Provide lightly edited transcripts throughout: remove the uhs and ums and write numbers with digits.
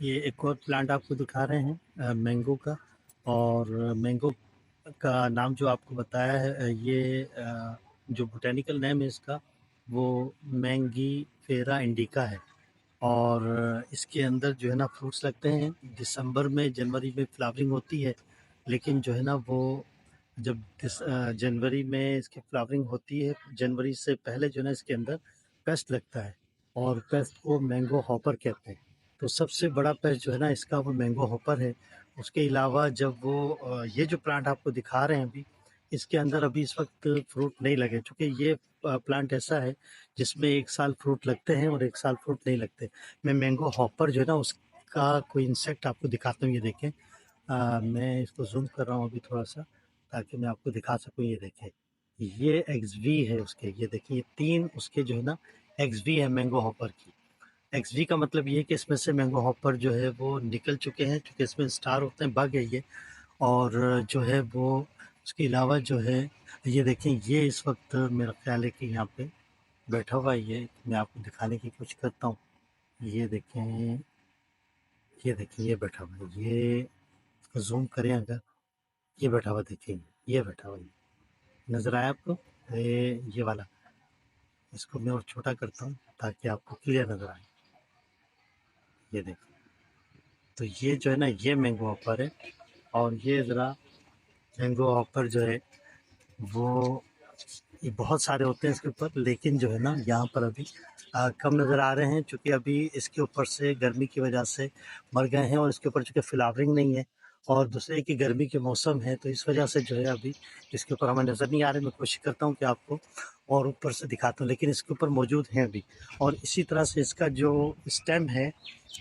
ये एक और प्लांट आपको दिखा रहे हैं मैंगो का। और मैंगो का नाम जो आपको बताया है ये जो बोटेनिकल नेम है इसका वो मैंगीफेरा इंडिका है। और इसके अंदर जो है ना फ्रूट्स लगते हैं दिसंबर में, जनवरी में फ्लावरिंग होती है। लेकिन जो है ना वो जब जनवरी में इसकी फ्लावरिंग होती है, जनवरी से पहले जो है ना इसके अंदर पेस्ट लगता है और पेस्ट को मैंगो हॉपर कहते हैं। तो सबसे बड़ा पेस्ट जो है ना इसका वो मैंगो हॉपर है। उसके अलावा जब वो ये जो प्लांट आपको दिखा रहे हैं अभी, इसके अंदर अभी इस वक्त फ्रूट नहीं लगे, चूँकि ये प्लांट ऐसा है जिसमें 1 साल फ्रूट लगते हैं और 1 साल फ्रूट नहीं लगते। मैं मैंगो हॉपर जो है ना उसका कोई इंसेक्ट आपको दिखाता हूँ, ये देखें। मैं इसको ज़ूम कर रहा हूँ अभी थोड़ा-सा, ताकि मैं आपको दिखा सकूँ। ये देखें, ये एक्सवी है उसके, ये देखिए 3 उसके जो है ना एक्सवी है मैंगो हॉपर की। एक्सवी का मतलब ये है कि इसमें से मैंगो हॉपर जो है वो निकल चुके हैं, क्योंकि इसमें स्टार होते हैं, बग है ये। और जो है वो उसके अलावा जो है ये देखें, ये इस वक्त मेरा ख्याल है कि यहाँ पे बैठा हुआ है ये। मैं आपको दिखाने की कोशिश करता हूँ। ये देखें, ये देखें, ये बैठा हुआ है ये। इसको जूम करें अगर, ये बैठा हुआ देखेंगे, ये बैठा हुआ है। नज़र आया आपको? ये वाला। इसको मैं और छोटा करता हूँ ताकि आपको क्लियर नज़र आए। ये देखिए, तो ये जो है ना ये मैंगो हॉपर है। और ये ज़रा मैंगो हॉपर जो है वो, ये बहुत सारे होते हैं इसके ऊपर, लेकिन जो है ना यहाँ पर अभी कम नज़र आ रहे हैं, चूँकि अभी इसके ऊपर से गर्मी की वजह से मर गए हैं। और इसके ऊपर चूँकि फ्लावरिंग नहीं है और दूसरे की गर्मी के मौसम है, तो इस वजह से जो है अभी इसके ऊपर हमें नज़र नहीं आ रहे। मैं कोशिश करता हूँ कि आपको और ऊपर से दिखाता हूँ, लेकिन इसके ऊपर मौजूद हैं अभी। और इसी तरह से इसका जो स्टेम है,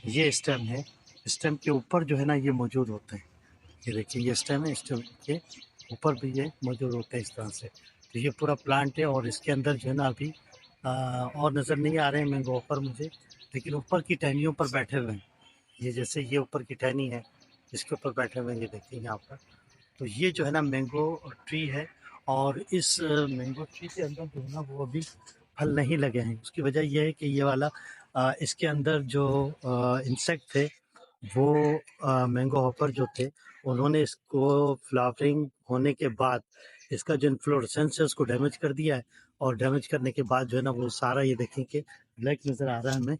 ये स्टेम है, स्टेम के ऊपर जो है ना ये मौजूद होते हैं। ये देखिए, ये स्टेम है, स्टेम के ऊपर भी ये मौजूद होते हैं इस तरह से। तो ये पूरा प्लांट है और इसके अंदर जो है ना अभी और नज़र नहीं आ रहे हैं मैंगो ऊपर मुझे, लेकिन ऊपर की टहनियों पर बैठे हुए हैं। ये जैसे ये ऊपर की टहनी है, इसके ऊपर बैठे हुए हैं, ये देखिए यहाँ पर। तो ये जो है ना मैंगो ट्री है। और इस मैंगो ट्री के अंदर जो है ना वो अभी फल नहीं लगे हैं। उसकी वजह ये है कि ये वाला इसके अंदर जो इंसेक्ट थे वो मैंगो हॉपर जो थे, उन्होंने इसको फ्लावरिंग होने के बाद इसका जो इन्फ्लोरेसेंस है उसको डैमेज कर दिया है। और डैमेज करने के बाद जो है ना वो सारा, ये देखें कि ब्लैक नज़र आ रहा है हमें,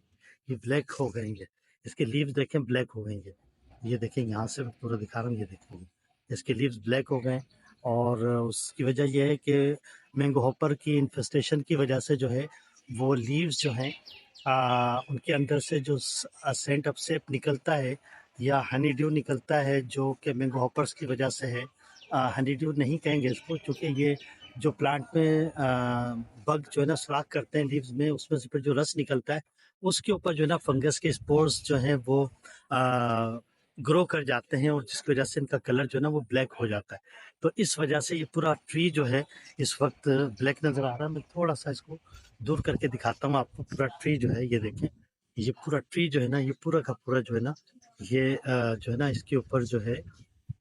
ये ब्लैक हो गए हैं। इसके लीव्स देखें, ब्लैक हो गए हैं। ये देखें, यहाँ से मैं पूरा दिखा रहा हूँ, ये देखेंगे इसके लीव्स ब्लैक हो गए। और उसकी वजह यह है कि मैंगो हॉपर की इन्फेस्टेशन की वजह से जो है वो लीव्स जो हैं उनके अंदर से जो सेंट ऑफ सेप निकलता है या हनी ड्यू निकलता है, जो कि मैंगो हॉपर्स की वजह से है। हनी ड्यू नहीं कहेंगे इसको, क्योंकि ये जो प्लांट में बग जो है ना सुराख करते हैं लीव्स में, उसमें से फिर जो रस निकलता है उसके ऊपर जो है ना फंगस के स्पोर्स जो हैं वो ग्रो कर जाते हैं, और जिसकी वजह से इनका कलर जो है ना वो ब्लैक हो जाता है। तो इस वजह से ये पूरा ट्री जो है इस वक्त ब्लैक नज़र आ रहा है। मैं थोड़ा सा इसको दूर करके दिखाता हूँ आपको। पूरा ट्री जो है, ये देखें, ये पूरा ट्री जो है ना, ये पूरा का पूरा जो है ना, ये जो है ना इसके ऊपर जो है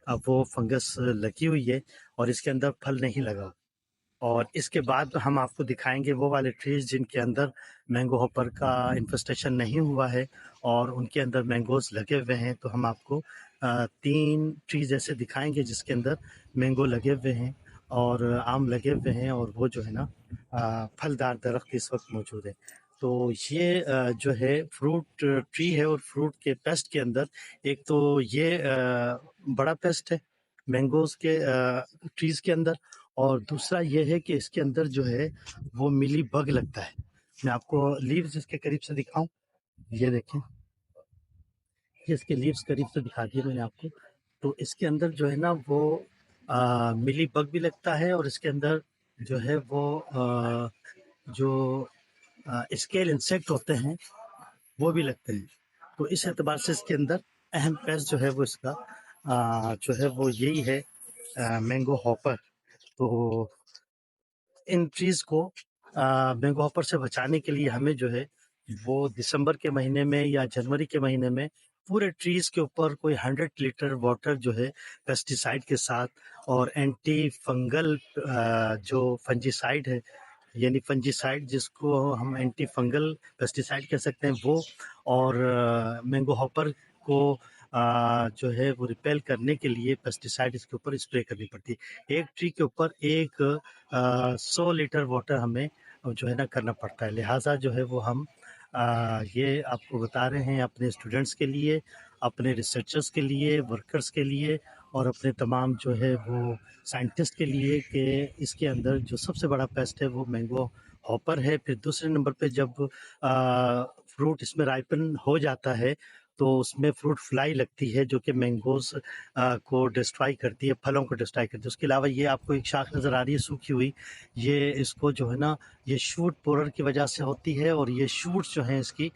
अब वो फंगस लगी हुई है और इसके अंदर फल नहीं लगा। और इसके बाद हम आपको दिखाएंगे वो वाले ट्रीज जिनके अंदर मैंगो हॉपर का इन्फेस्टेशन नहीं हुआ है और उनके अंदर मैंगोज लगे हुए हैं। तो हम आपको 3 ट्रीज ऐसे दिखाएंगे जिसके अंदर मैंगो लगे हुए हैं और आम लगे हुए हैं, और वो जो है ना फलदार दरख्त इस वक्त मौजूद है। तो ये जो है फ्रूट ट्री है, और फ्रूट के पेस्ट के अंदर एक तो ये बड़ा पेस्ट है मैंगोज के ट्रीज के अंदर, और दूसरा ये है कि इसके अंदर जो है वो मिली बग लगता है। मैं आपको लीव्स इसके करीब से दिखाऊं, ये देखें, ये इसके लीव्स करीब से दिखा दिए मैंने आपको। तो इसके अंदर जो है ना वो मिली बग भी लगता है, और इसके अंदर जो है वो जो स्केल इंसेक्ट होते हैं वो भी लगते हैं। तो इस एतबार से इसके अंदर अहम पेस्ट जो है वो इसका जो है वो यही है, मैंगो हॉपर। तो इन ट्रीज को मैंगो हॉपर से बचाने के लिए हमें जो है वो दिसंबर के महीने में या जनवरी के महीने में पूरे ट्रीज के ऊपर कोई 100 लीटर वाटर जो है पेस्टिसाइड के साथ, और एंटी फंगल जो फंजीसाइड है, यानी फंजीसाइड जिसको हम एंटी फंगल पेस्टिसाइड कह सकते हैं वो, और मैंगो हॉपर को जो है वो रिपेल करने के लिए पेस्टिसाइड इसके ऊपर स्प्रे करनी पड़ती है। एक ट्री के ऊपर 100 लीटर वाटर हमें जो है ना करना पड़ता है। लिहाजा जो है वो हम ये आपको बता रहे हैं अपने स्टूडेंट्स के लिए, अपने रिसर्चर्स के लिए, वर्कर्स के लिए और अपने तमाम जो है वो साइंटिस्ट के लिए कि इसके अंदर जो सबसे बड़ा पेस्ट है वो मैंगो हॉपर है। फिर दूसरे नंबर पे जब फ्रूट इसमें राइपन हो जाता है तो उसमें फ्रूट फ्लाई लगती है जो कि मैंगोज को डिस्ट्रॉय करती है, फलों को डिस्ट्रॉय करती है। उसके अलावा ये आपको एक शाख नज़र आ रही है सूखी हुई, ये इसको जो है ना ये शूट बोरर की वजह से होती है और ये शूट्स जो हैं इसकी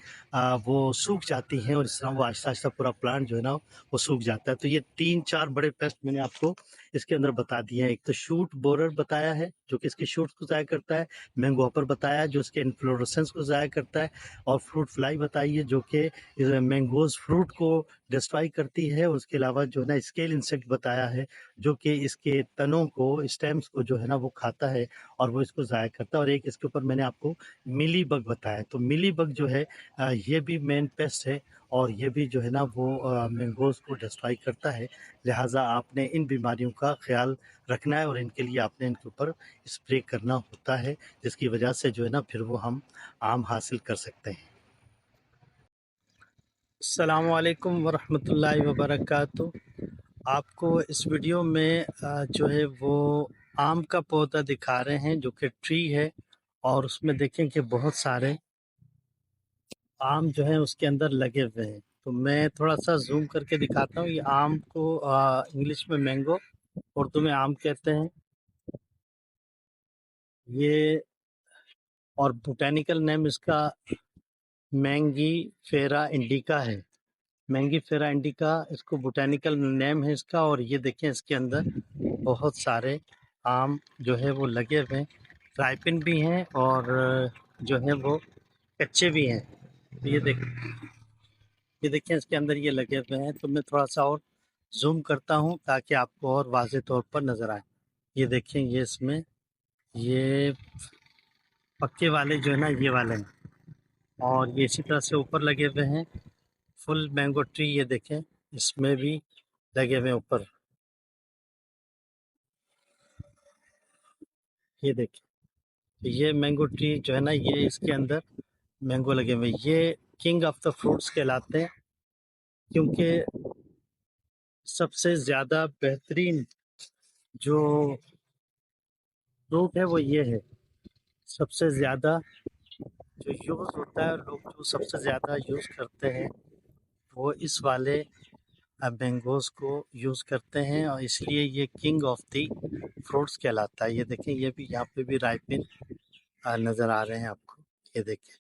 वो सूख जाती हैं और इस तरह वो आहिस्ता आहिस्ता पूरा प्लांट जो है ना वो सूख जाता है। तो ये 3-4 बड़े पेस्ट मैंने आपको इसके अंदर बता दिए हैं। एक तो शूट बोरर बताया है जो कि इसके शूट्स को ज़ाया करता है, मैंगो हॉपर बताया जो इसके इन्फ्लोरेसेंस को ज़ाया करता है और फ्रूट फ्लाई बताई है जो कि मैंगोज फ्रूट को डिस्ट्रॉय करती है। उसके अलावा जो है ना स्केल इंसेक्ट बताया है जो कि इसके तनों को, स्टेम्स को जो है ना वो खाता है और वो इसको ज़ाया करता है। और एक इसके ऊपर मैंने आपको मिली बग बताया। तो मिली बग जो है ये भी मेन पेस्ट है और ये भी जो है ना वो मैंगोज को डिस्ट्रॉय करता है। लिहाजा आपने इन बीमारियों का ख्याल रखना है और इनके लिए आपने इनके ऊपर स्प्रे करना होता है जिसकी वजह से जो है ना फिर वो हम आम हासिल कर सकते हैं। अस्सलाम वालेकुम वरहमतुल्लाहि वबरकातुहू। आपको इस वीडियो में जो है वो आम का पौधा दिखा रहे हैं जो कि ट्री है और उसमें देखें कि बहुत सारे आम जो हैं उसके अंदर लगे हुए हैं। तो मैं थोड़ा सा जूम करके दिखाता हूँ। ये आम को इंग्लिश में मैंगो, उर्दू में आम कहते हैं। ये और बोटेनिकल नेम इसका मैंगी फेरा इंडिका है। मैंगी फेरा इंडिका इसको बोटेनिकल नेम है इसका। और ये देखें इसके अंदर बहुत सारे आम जो है वो लगे हुए हैं, राइपिन भी हैं और जो है वो कच्चे भी हैं। तो ये देखें इसके अंदर ये लगे हुए हैं। तो मैं थोड़ा सा और जूम करता हूँ ताकि आपको और वाज़ेह तौर पर नज़र आए। ये देखें ये इसमें ये पक्के वाले जो है ना ये वाले हैं और ये इसी तरह से ऊपर लगे हुए हैं। फुल मैंगो ट्री ये देखें इसमें भी लगे हुए हैं ऊपर। ये देखें तो ये मैंगो ट्री जो है ना ये इसके अंदर मैंगो लगे हुए हैं। ये किंग ऑफ द फ्रूट्स कहलाते हैं क्योंकि सबसे ज़्यादा बेहतरीन जो फ्रूट है वो ये है। सबसे ज़्यादा जो यूज़ होता है, लोग जो सबसे ज़्यादा यूज़ करते हैं वो इस वाले मैंगोज़ को यूज़ करते हैं और इसलिए ये किंग ऑफ द फ्रूट्स कहलाता है। ये देखें ये भी यहाँ पे भी राइपिन नज़र आ रहे हैं आपको। ये देखें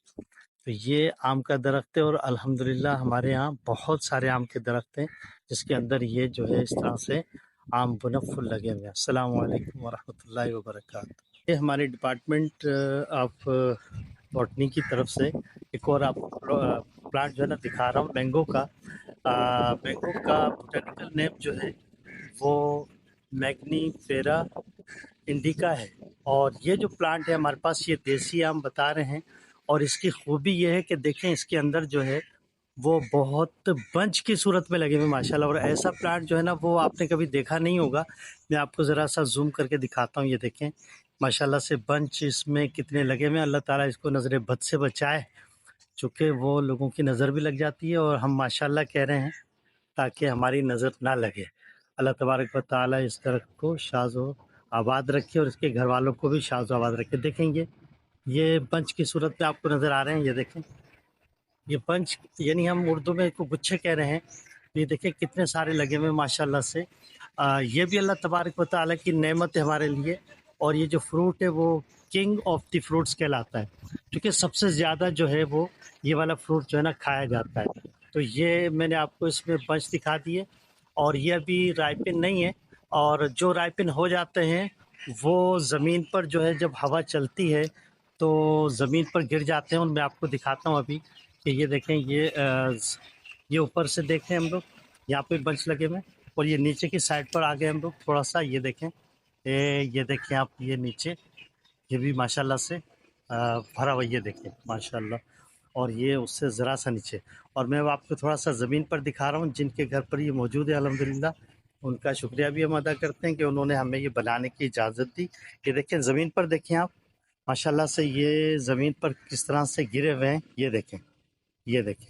तो ये आम का दरख्त है और अल्हम्दुलिल्लाह हमारे यहाँ बहुत सारे आम के दरख्त हैं जिसके अंदर ये जो है इस तरह से आम बनफुल लगे हुए हैं। अस्सलाम वालेकुम वरहमतुल्लाहि वबरकातुहू। ये हमारे डिपार्टमेंट ऑफ बॉटनी की तरफ से एक और आपको प्लांट जो है ना दिखा रहा हूँ मैंगो का। मैंगो का बोटेनिकल नेम जो है वो मैग्नीफेरा इंडिका है। और ये जो प्लांट है हमारे पास ये देसी आम बता रहे हैं और इसकी खूबी ये है कि देखें इसके अंदर जो है वो बहुत बंच की सूरत में लगे हुए माशाल्लाह। और ऐसा प्लांट जो है ना वो आपने कभी देखा नहीं होगा। मैं आपको ज़रा सा जूम करके दिखाता हूँ। ये देखें माशाल्लाह से बंच इसमें कितने लगे हुए हैं। अल्लाह ताला इसको नज़र बद से बचाए, चूँकि वो लोगों की नज़र भी लग जाती है और हम माशाल्लाह कह रहे हैं ताकि हमारी नज़र ना लगे। अल्लाह तबारक व तआला इस दरख्त को शाज़ व आबाद रखे और इसके घर वालों को भी शाज़ व आबाद रखे। देखेंगे ये बंच की सूरत में आपको नज़र आ रहे हैं। ये देखें ये बंच यानी हम उर्दू में इसको गुच्छे कह रहे हैं। ये देखें कितने सारे लगे हुए माशाल्लाह से। ये भी अल्लाह तबारक व तआला की नेमत है हमारे लिए। और ये जो फ्रूट है वो किंग ऑफ द फ्रूट्स कहलाता है क्योंकि सबसे ज़्यादा जो है वो ये वाला फ्रूट जो है ना खाया जाता है। तो ये मैंने आपको इसमें बंच दिखा दिए और ये अभी राइपिन नहीं है। और जो राइपिन हो जाते हैं वो ज़मीन पर जो है जब हवा चलती है तो ज़मीन पर गिर जाते हैं। और मैं आपको दिखाता हूँ अभी कि ये देखें ये ऊपर से देखें हम लोग यहाँ पे बंच लगे हुए हैं और ये नीचे की साइड पर आ गए हम लोग थोड़ा सा। ये देखें ये देखें आप ये नीचे ये भी माशाल्लाह से भरा हुआ। ये देखें माशाल्लाह। और ये उससे ज़रा सा नीचे। और मैं अब आपको थोड़ा सा ज़मीन पर दिखा रहा हूँ, जिनके घर पर ये मौजूद है अल्हम्दुलिल्लाह, उनका शुक्रिया भी हम अदा करते हैं कि उन्होंने हमें ये बनाने की इजाज़त दी। ये देखें ज़मीन पर, देखें आप माशाल्लाह से ये ज़मीन पर किस तरह से गिरे हुए हैं, ये देखें, ये देखें।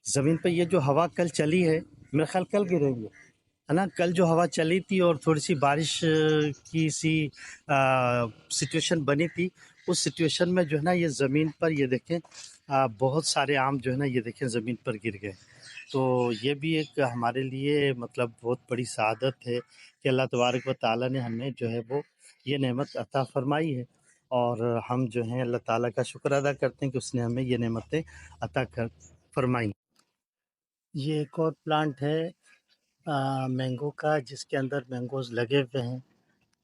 ज़मीन पे ये जो हवा कल चली है, मेरा ख़्याल कल गिरेगी, है ना? कल जो हवा चली थी और थोड़ी-सी बारिश की सी सिचुएशन बनी थी, उस सिचुएशन में जो है ना ये ज़मीन पर ये देखें बहुत सारे आम जो है ना ये देखें ज़मीन पर गिर गए। तो ये भी एक हमारे लिए मतलब बहुत बड़ी सआदत है कि अल्लाह तबारक व तआला ने हमें जो है वो ये नेमत अता फ़रमाई है, और हम जो हैं अल्लाह ताला का शुक्र अदा करते हैं कि उसने हमें ये नेमतें अता कर फ़रमाई। ये एक और प्लांट है मैंगो का, जिसके अंदर मैंगोज़ लगे हुए हैं,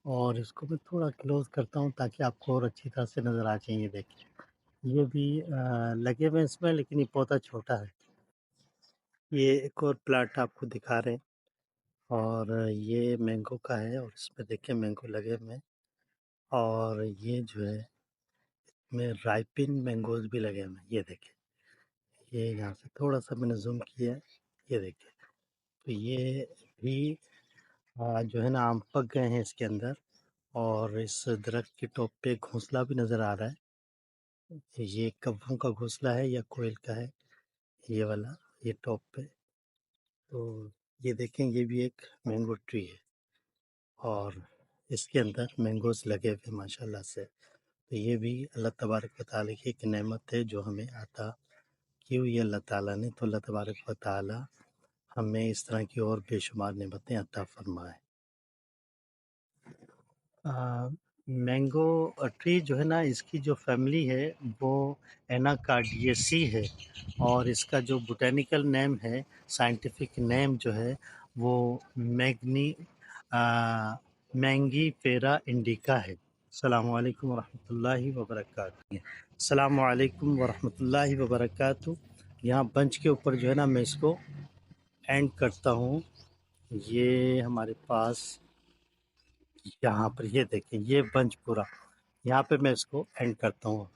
और इसको मैं थोड़ा क्लोज़ करता हूँ ताकि आपको और अच्छी तरह से नज़र आ जाए। ये देखिए, ये भी लगे हुए हैं इसमें, लेकिन ये पौधा छोटा है। ये एक और प्लांट आपको दिखा रहे हैं, और ये मैंगो का है, और इसमें देखिए मैंगो लगे हुए हैं, और ये जो है इसमें राइपिन मैंगोज़ भी लगे हुए हैं। ये देखिए, ये यहाँ से थोड़ा-सा मैंने ज़ूम किया है, ये देखिए। तो ये भी जो है ना आम पक गए हैं इसके अंदर, और इस दरख्त की टॉप पे घोंसला भी नज़र आ रहा है। ये कव्वों का घोंसला है या कोयल का है, ये वाला, ये टॉप पे। तो ये देखें, ये भी एक मैंगो ट्री है, और इसके अंदर मैंगोज़ लगे हुए हैं माशाल्लाह से। तो ये भी अल्लाह तबारक व तआला की एक नेमत है जो हमें अता की हुई है अल्लाह ताला ने। तो अल्लाह तबारक व तआला हमें इस तरह की और बेशुमार नेमतें अता फ़रमाए। अ, मैंगो ट्री जो है ना, इसकी जो फैमिली है वो एनाकार्डियेसी है, और इसका जो बॉटेनिकल नेम है, साइंटिफिक नेम जो है वो मैग्नी मैंगीफेरा इंडिका है। अस्सलामु अलैकुम वरहमतुल्लाहि वबरकातुहू। अस्सलामु अलैकुम वरहमतुल्लाहि वबरकातुहू। यहाँ बंच के ऊपर जो है ना मैं इसको एंड करता हूँ। ये हमारे पास यहाँ पर ये देखें, ये बंच पूरा, यहाँ पे मैं इसको एंड करता हूँ।